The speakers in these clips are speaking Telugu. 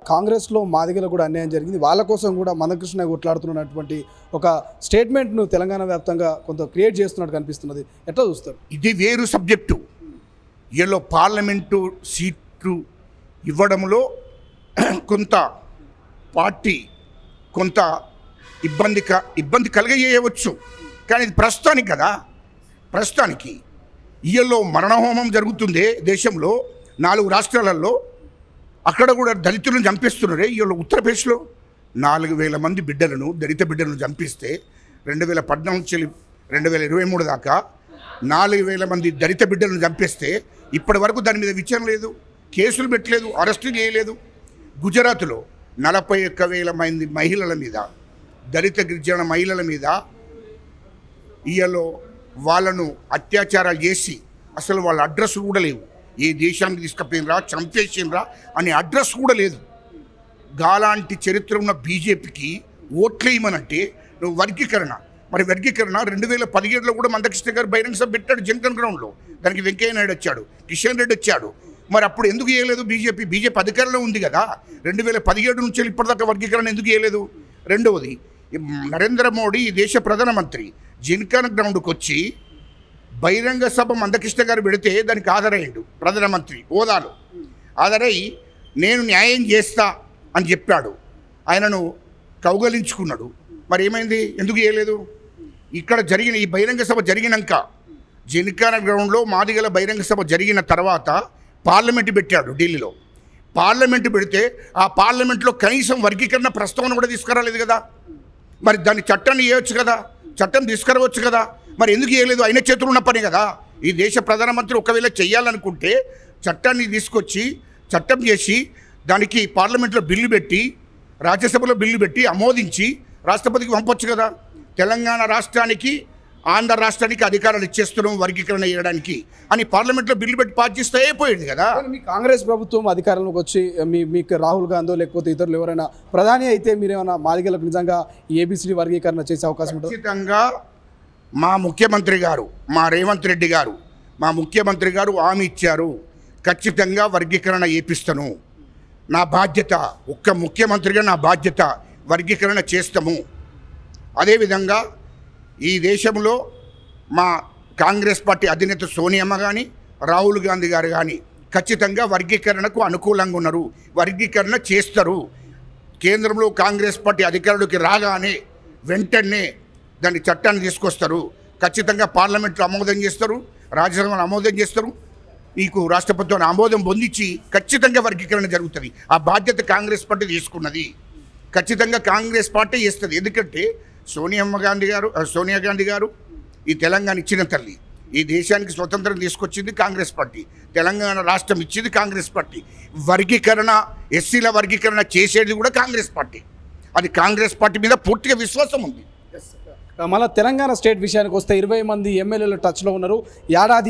కాంగ్రెస్లో మాదిగలో కూడా అన్యాయం జరిగింది, వాళ్ళ కోసం కూడా మందకృష్ణ కొట్లాడుతున్నటువంటి ఒక స్టేట్మెంట్ను తెలంగాణ వ్యాప్తంగా కొంత క్రియేట్ చేస్తున్నట్టు కనిపిస్తున్నది. ఎట్లా చూస్తారు? ఇది వేరు సబ్జెక్టు. వీళ్ళు పార్లమెంటు సీట్లు ఇవ్వడంలో కొంత పార్టీ కొంత ఇబ్బంది కలిగజేయవచ్చు, కానీ ఇది ప్రస్తుతానికి కదా. ప్రస్తుతానికి వీళ్ళు మరణహోమం జరుగుతుంది దేశంలో 4 రాష్ట్రాలలో. అక్కడ కూడా దళితులను చంపేస్తున్నారే. వీళ్ళు ఉత్తరప్రదేశ్లో 4000 మంది బిడ్డలను, దళిత బిడ్డలను చంపిస్తే 2014 నుంచి 2023 దాకా 4000 మంది దళిత బిడ్డలను చంపేస్తే ఇప్పటి వరకు దాని మీద విచారణ లేదు, కేసులు పెట్టలేదు, అరెస్టు చేయలేదు. గుజరాత్లో 41,000 మంది మహిళల మీద, దళిత గిరిజన మహిళల మీద వీళ్ళు వాళ్ళను అత్యాచారాలు చేసి అసలు వాళ్ళ అడ్రస్ కూడా లేవు. ఏ దేశానికి తీసుకుపోయినరా, చంపేసినరా అనే అడ్రస్ కూడా లేదు. గాలాంటి చరిత్ర ఉన్న బీజేపీకి ఓట్లేయమనంటే నువ్వు వర్గీకరణ. మరి వర్గీకరణ 2017లో కూడా మందకృష్ణ గారు బహిరంగ సభ పెట్టాడు జనగణ్ గ్రౌండ్లో. దానికి వెంకయ్య నాయుడు వచ్చాడు, కిషన్ రెడ్డి వచ్చాడు. మరి అప్పుడు ఎందుకు చేయలేదు బీజేపీ? బీజేపీ అధికారంలో ఉంది కదా. 2017 నుంచి ఇప్పటిదాకా వర్గీకరణ ఎందుకు చేయలేదు? రెండవది, నరేంద్ర మోడీ ఈ దేశ ప్రధానమంత్రి జనగణ్ గ్రౌండ్కి వచ్చి బహిరంగ సభ మందకృష్ణ గారు పెడితే దానికి ఆధారయ్యాడు. ప్రధానమంత్రి హోదాలో ఆధారై నేను న్యాయం చేస్తా అని చెప్పాడు. ఆయనను కౌగలించుకున్నాడు. మరి ఏమైంది? ఎందుకు చేయలేదు? ఇక్కడ జరిగిన ఈ బహిరంగ సభ జరిగినాక జనగణ్ గ్రౌండ్లో మాదిగల బహిరంగ సభ జరిగిన తర్వాత పార్లమెంటు పెట్టాడు ఢిల్లీలో. పార్లమెంటు పెడితే ఆ పార్లమెంట్లో కనీసం వర్గీకరణ ప్రస్తావన కూడా తీసుకురాలేదు కదా. మరి దాన్ని చట్టాన్ని చేయవచ్చు కదా, చట్టం తీసుకురావచ్చు కదా. మరి ఎందుకు చేయలేదు? అయిన చేతులు ఉన్న పని కదా. ఈ దేశ ప్రధానమంత్రి ఒకవేళ చేయాలనుకుంటే చట్టాన్ని తీసుకొచ్చి చట్టం చేసి దానికి పార్లమెంట్లో బిల్లు పెట్టి, రాజ్యసభలో బిల్లు పెట్టి ఆమోదించి రాష్ట్రపతికి పంపొచ్చు కదా. తెలంగాణ రాష్ట్రానికి, ఆంధ్ర రాష్ట్రానికి అధికారాలు ఇచ్చేస్తున్నాం వర్గీకరణ చేయడానికి అని పార్లమెంట్లో బిల్లు పెట్టి పాస్ చేస్తే అయిపోయింది కదా. మీ కాంగ్రెస్ ప్రభుత్వం అధికారంలోకి వచ్చి మీకు రాహుల్ గాంధీ లేకపోతే ఇతరులు ఎవరైనా ప్రధాని అయితే మీరేమైనా మాదిగలకు నిజంగా ఏబిసిడి వర్గీకరణ చేసే అవకాశం ఉంటుంది? ఖచ్చితంగా మా ముఖ్యమంత్రి గారు, మా రేవంత్ రెడ్డి గారు, మా ముఖ్యమంత్రి గారు హామీ ఇచ్చారు, ఖచ్చితంగా వర్గీకరణ చేపిస్తాను. నా బాధ్యత, ఒక్క ముఖ్యమంత్రిగా నా బాధ్యత, వర్గీకరణ చేస్తాము. అదేవిధంగా ఈ దేశంలో మా కాంగ్రెస్ పార్టీ అధినేత సోనియమ్మ కానీ, రాహుల్ గాంధీ గారు కానీ ఖచ్చితంగా వర్గీకరణకు అనుకూలంగా ఉన్నారు, వర్గీకరణ చేస్తారు. కేంద్రంలో కాంగ్రెస్ పార్టీ అధికారులకి రాగానే వెంటనే దాన్ని చట్టాన్ని తీసుకొస్తారు. ఖచ్చితంగా పార్లమెంట్లో ఆమోదం చేస్తారు, రాజ్యసభలో ఆమోదం చేస్తారు, మీకు రాష్ట్రపతితో ఆమోదం పొందించి ఖచ్చితంగా వర్గీకరణ జరుగుతుంది. ఆ బాధ్యత కాంగ్రెస్ పార్టీ తీసుకున్నది. ఖచ్చితంగా కాంగ్రెస్ పార్టీ చేస్తుంది. ఎందుకంటే సోనియా గాంధీ గారు ఈ తెలంగాణ ఇచ్చిన తల్లి. ఈ దేశానికి స్వతంత్రం తీసుకొచ్చింది కాంగ్రెస్ పార్టీ, తెలంగాణ రాష్ట్రం ఇచ్చింది కాంగ్రెస్ పార్టీ. వర్గీకరణ, ఎస్సీల వర్గీకరణ చేసేది కూడా కాంగ్రెస్ పార్టీ. అది కాంగ్రెస్ పార్టీ మీద పూర్తిగా విశ్వాసం ఉంది. మళ్ళీ తెలంగాణ స్టేట్ విషయానికి వస్తే 20 మంది ఎమ్మెల్యేలు టచ్లో ఉన్నారు.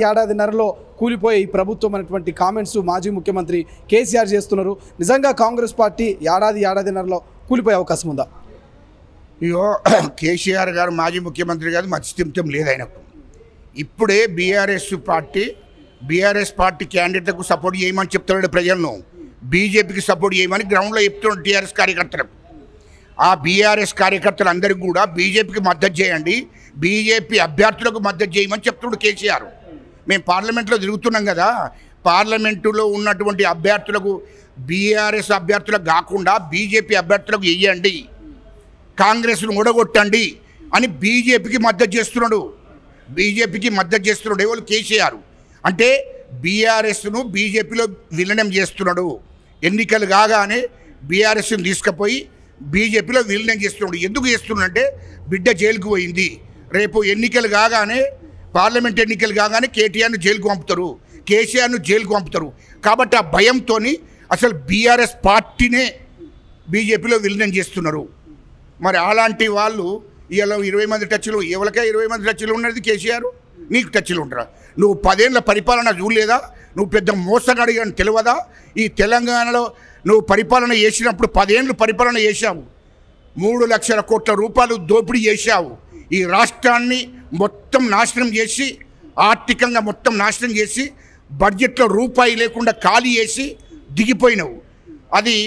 ఏడాదిన్నరలో కూలిపోయే ఈ ప్రభుత్వం అనేటువంటి కామెంట్స్ మాజీ ముఖ్యమంత్రి కేసీఆర్ చేస్తున్నారు. నిజంగా కాంగ్రెస్ పార్టీ ఏడాదిన్నరలో కూలిపోయే అవకాశం ఉందా? ఇగో కేసీఆర్ గారు మాజీ ముఖ్యమంత్రి గారు మత్స్యత్వం లేదు ఆయనకు. ఇప్పుడే బీఆర్ఎస్ పార్టీ క్యాండిడేట్లకు సపోర్ట్ చేయమని చెప్తున్నాడు ప్రజలను, బీజేపీకి సపోర్ట్ చేయమని గ్రౌండ్లో చెప్తున్నాడు టీఆర్ఎస్ కార్యకర్తలకు. ఆ బీఆర్ఎస్ కార్యకర్తలు అందరికీ కూడా బీజేపీకి మద్దతు చేయండి, బీజేపీ అభ్యర్థులకు మద్దతు చేయమని చెప్తున్నాడు కేసీఆర్. మేము పార్లమెంట్లో తిరుగుతున్నాం కదా, పార్లమెంటులో ఉన్నటువంటి అభ్యర్థులకు, బీఆర్ఎస్ అభ్యర్థులకు కాకుండా బీజేపీ అభ్యర్థులకు వేయండి, కాంగ్రెస్ను ఓడగొట్టండి అని బీజేపీకి మద్దతు చేస్తున్నాడు. ఎవరు? కేసీఆర్. అంటే బీఆర్ఎస్ను బీజేపీలో విలీనం చేస్తున్నాడు. ఎన్నికలు కాగానే బీఆర్ఎస్ను తీసుకుపోయి బీజేపీలో విలీనం చేస్తున్నాడు. ఎందుకు చేస్తున్నాడంటే బిడ్డ జైలుకు పోయింది, రేపు ఎన్నికలు కాగానే, పార్లమెంట్ ఎన్నికలు కాగానే కేటీఆర్ను జైలుకు పంపుతారు, కేసీఆర్ను జైలుకు పంపుతారు. కాబట్టి ఆ భయంతో అసలు బీఆర్ఎస్ పార్టీనే బీజేపీలో విలీనం చేస్తున్నారు. మరి అలాంటి వాళ్ళు ఇలా 20 మంది టచ్లు, ఎవరికే 20 మంది టచ్లు ఉన్నది కేసీఆర్, నీకు టచ్లు ఉంటారా? నువ్వు 10 ఏళ్ళ పరిపాలన చూడలేదా? నువ్వు పెద్ద మోసగాడి అని తెలియదా? ఈ తెలంగాణలో నువ్వు పరిపాలన చేసినప్పుడు 10 ఏళ్ళు పరిపాలన చేశావు, 3 లక్షల కోట్ల రూపాయలు దోపిడీ చేశావు. ఈ రాష్ట్రాన్ని మొత్తం నాశనం చేసి, ఆర్థికంగా మొత్తం నాశనం చేసి, బడ్జెట్లో రూపాయి లేకుండా ఖాళీ చేసి దిగిపోయినావు. అది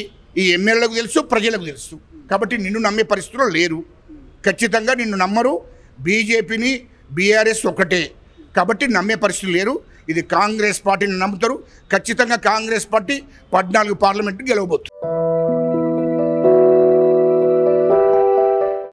ఈ ఎమ్మెల్యేలకు తెలుసు, ప్రజలకు తెలుసు. కాబట్టి నిన్ను నమ్మే పరిస్థితుల్లో లేరు. ఖచ్చితంగా నిన్ను నమ్మరు. బీజేపీని బీఆర్ఎస్ ఒకటే కాబట్టి నమ్మే పరిస్థితులు లేరు. ఇది కాంగ్రెస్ పార్టీని నమ్ముతారు. ఖచ్చితంగా కాంగ్రెస్ పార్టీ 14 పార్లమెంటు గెలవబోతుంది.